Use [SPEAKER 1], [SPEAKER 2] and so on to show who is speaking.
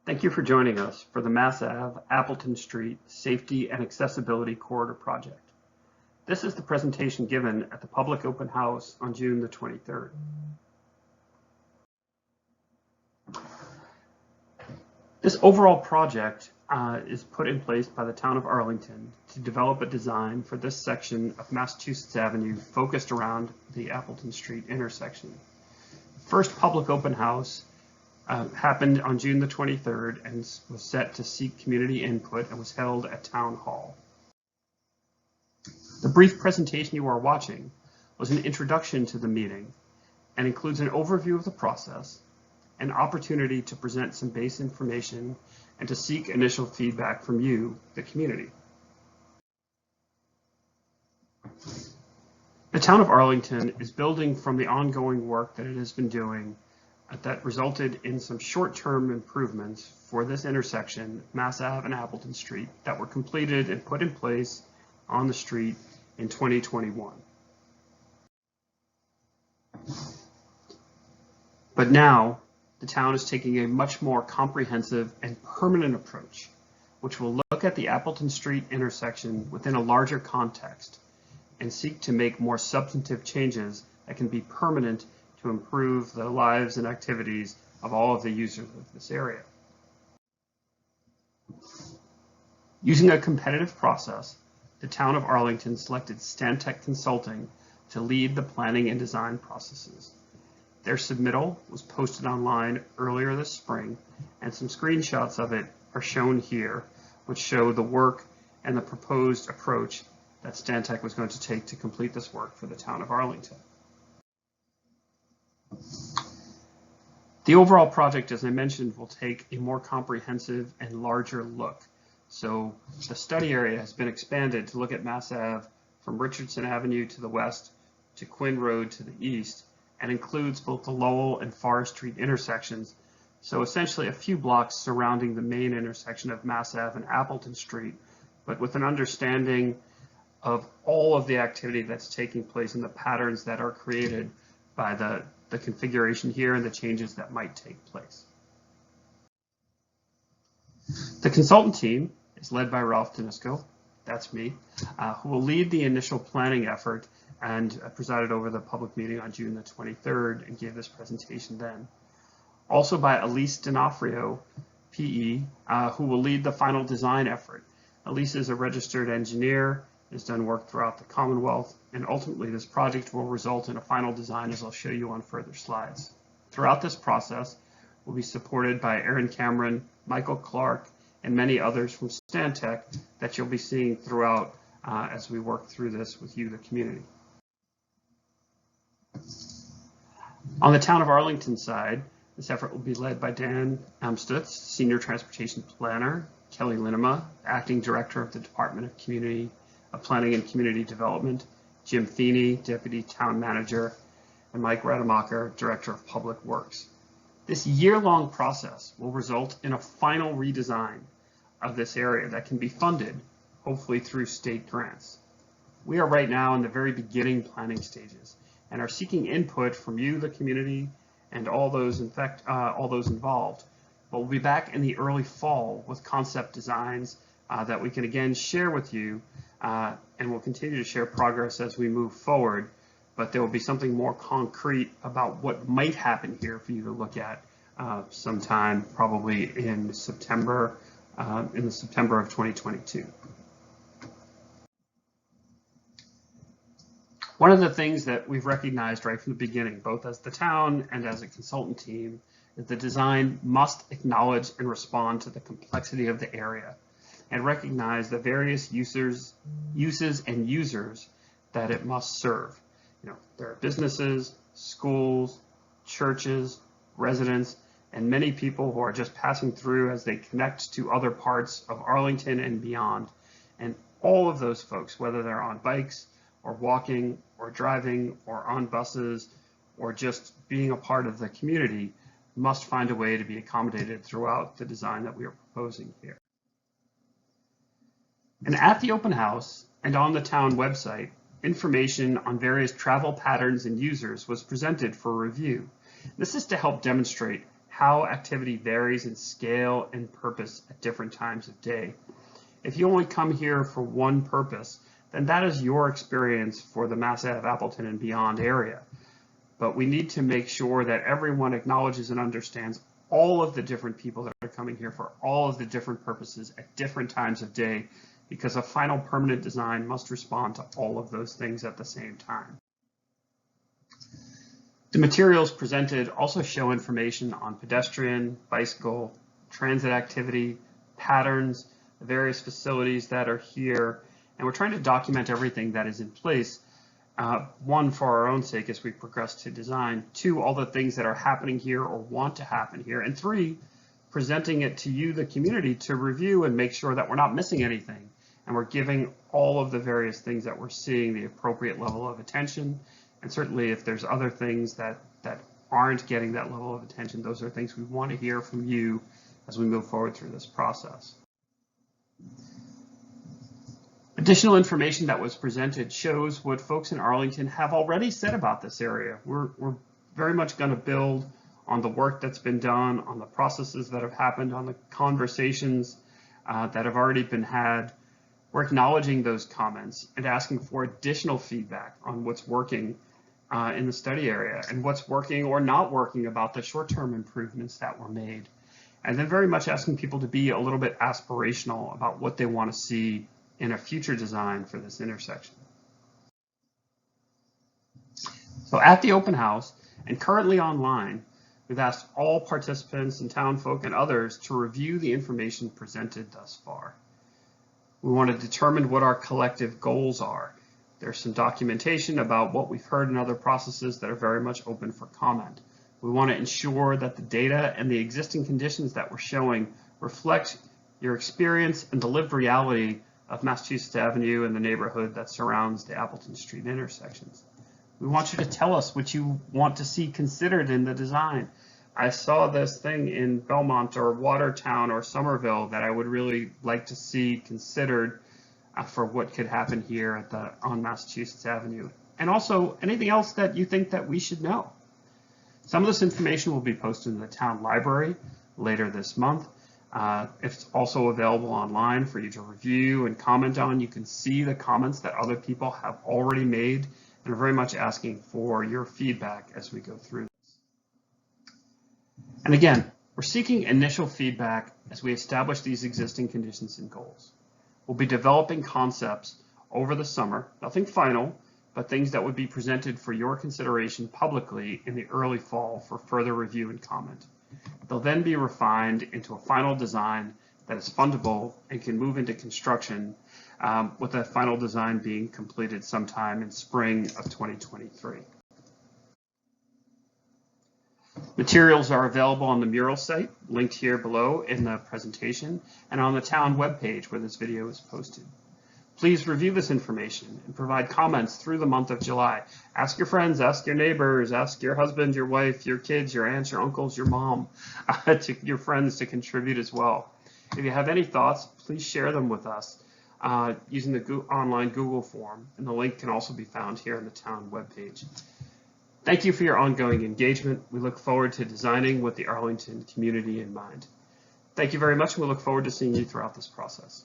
[SPEAKER 1] Thank you for joining us for the Mass Ave Appleton Street Safety and Accessibility Corridor Project. This is the presentation given at the public open house on June the 23rd. This overall project is put in place by the town of Arlington to develop a design for this section of Massachusetts Avenue focused around the Appleton Street intersection. First public open house happened on June the 23rd and was set to seek community input and was held at Town Hall. The brief presentation you are watching was an introduction to the meeting and includes an overview of the process, an opportunity to present some base information, and to seek initial feedback from you, the community. The town of Arlington is building from the ongoing work that it has been doing that resulted in some short-term improvements for this intersection, Mass Ave and Appleton Street, that were completed and put in place on the street in 2021. But now, the town is taking a much more comprehensive and permanent approach, which will look at the Appleton Street intersection within a larger context and seek to make more substantive changes that can be permanent to improve the lives and activities of all of the users of this area. Using a competitive process, the town of Arlington selected Stantec Consulting to lead the planning and design processes. Their submittal was posted online earlier this spring, and some screenshots of it are shown here, which show the work and the proposed approach that Stantec was going to take to complete this work for the town of Arlington. The overall project, as I mentioned, will take a more comprehensive and larger look. So the study area has been expanded to look at Mass Ave from Richardson Avenue to the west to Quinn Road to the east, and includes both the Lowell and Forest Street intersections. So essentially a few blocks surrounding the main intersection of Mass Ave and Appleton Street, but with an understanding of all of the activity that's taking place and the patterns that are created by the configuration here and the changes that might take place. The consultant team is led by Ralph Danisco, that's me, who will lead the initial planning effort and presided over the public meeting on June the 23rd and gave this presentation then. Also by Elise D'Onofrio, PE, who will lead the final design effort. Elise is a registered engineer, has done work throughout the Commonwealth, and ultimately this project will result in a final design, as I'll show you on further slides. Throughout this process, we'll be supported by Aaron Cameron, Michael Clark, and many others from Stantec that you'll be seeing throughout as we work through this with you, the community. On the town of Arlington side, this effort will be led by Dan Amstutz, Senior Transportation Planner, Kelly Linema, Acting Director of the Department of Community Planning and Community Development, Jim Feeney, Deputy Town Manager, and Mike Rademacher, Director of Public Works. This year-long process will result in a final redesign of this area that can be funded, hopefully through state grants. We are right now in the very beginning planning stages and are seeking input from you, the community, and all those involved. But we'll be back in the early fall with concept designs that we can again share with you, and we'll continue to share progress as we move forward, but there will be something more concrete about what might happen here for you to look at sometime probably in September, in the September of 2022. One of the things that we've recognized right from the beginning, both as the town and as a consultant team, is the design must acknowledge and respond to the complexity of the area and recognize the various uses and users that it must serve. You know, there are businesses, schools, churches, residents, and many people who are just passing through as they connect to other parts of Arlington and beyond. And all of those folks, whether they're on bikes or walking or driving or on buses or just being a part of the community, must find a way to be accommodated throughout the design that we are proposing here. And at the open house and on the town website, information on various travel patterns and users was presented for review. This is to help demonstrate how activity varies in scale and purpose at different times of day. If you only come here for one purpose, then that is your experience for the Mass Ave, Appleton, and beyond area. But we need to make sure that everyone acknowledges and understands all of the different people that are coming here for all of the different purposes at different times of day, because a final permanent design must respond to all of those things at the same time. The materials presented also show information on pedestrian, bicycle, transit activity, patterns, the various facilities that are here, and we're trying to document everything that is in place. One, for our own sake as we progress to design. Two, all the things that are happening here or want to happen here. And three, presenting it to you, the community, to review and make sure that we're not missing anything. And we're giving all of the various things that we're seeing the appropriate level of attention. And certainly if there's other things that aren't getting that level of attention, those are things we want to hear from you as we move forward through this process. Additional information that was presented shows what folks in Arlington have already said about this area. We're very much going to build on the work that's been done, on the processes that have happened, on the conversations that have already been had. We're acknowledging those comments and asking for additional feedback on what's working in the study area and what's working or not working about the short-term improvements that were made. And then very much asking people to be a little bit aspirational about what they want to see in a future design for this intersection. So at the open house and currently online, we've asked all participants and town folk and others to review the information presented thus far. We want to determine what our collective goals are. There's some documentation about what we've heard in other processes that are very much open for comment. We want to ensure that the data and the existing conditions that we're showing reflect your experience and the lived reality of Massachusetts Avenue and the neighborhood that surrounds the Appleton Street intersections. We want you to tell us what you want to see considered in the design. I saw this thing in Belmont or Watertown or Somerville that I would really like to see considered for what could happen here on Massachusetts Avenue. And also anything else that you think that we should know. Some of this information will be posted in the town library later this month. It's also available online for you to review and comment on. You can see the comments that other people have already made, and are very much asking for your feedback as we go through this. And again, we're seeking initial feedback as we establish these existing conditions and goals. We'll be developing concepts over the summer, nothing final, but things that would be presented for your consideration publicly in the early fall for further review and comment. They'll then be refined into a final design that is fundable and can move into construction, with that final design being completed sometime in spring of 2023. Materials are available on the mural site, linked here below in the presentation, and on the town webpage where this video is posted. Please review this information and provide comments through the month of July. Ask your friends, ask your neighbors, ask your husband, your wife, your kids, your aunts, your uncles, your mom, your friends to contribute as well. If you have any thoughts, please share them with us using the online Google form, and the link can also be found here on the town webpage. Thank you for your ongoing engagement. We look forward to designing with the Arlington community in mind. Thank you very much, and we look forward to seeing you throughout this process.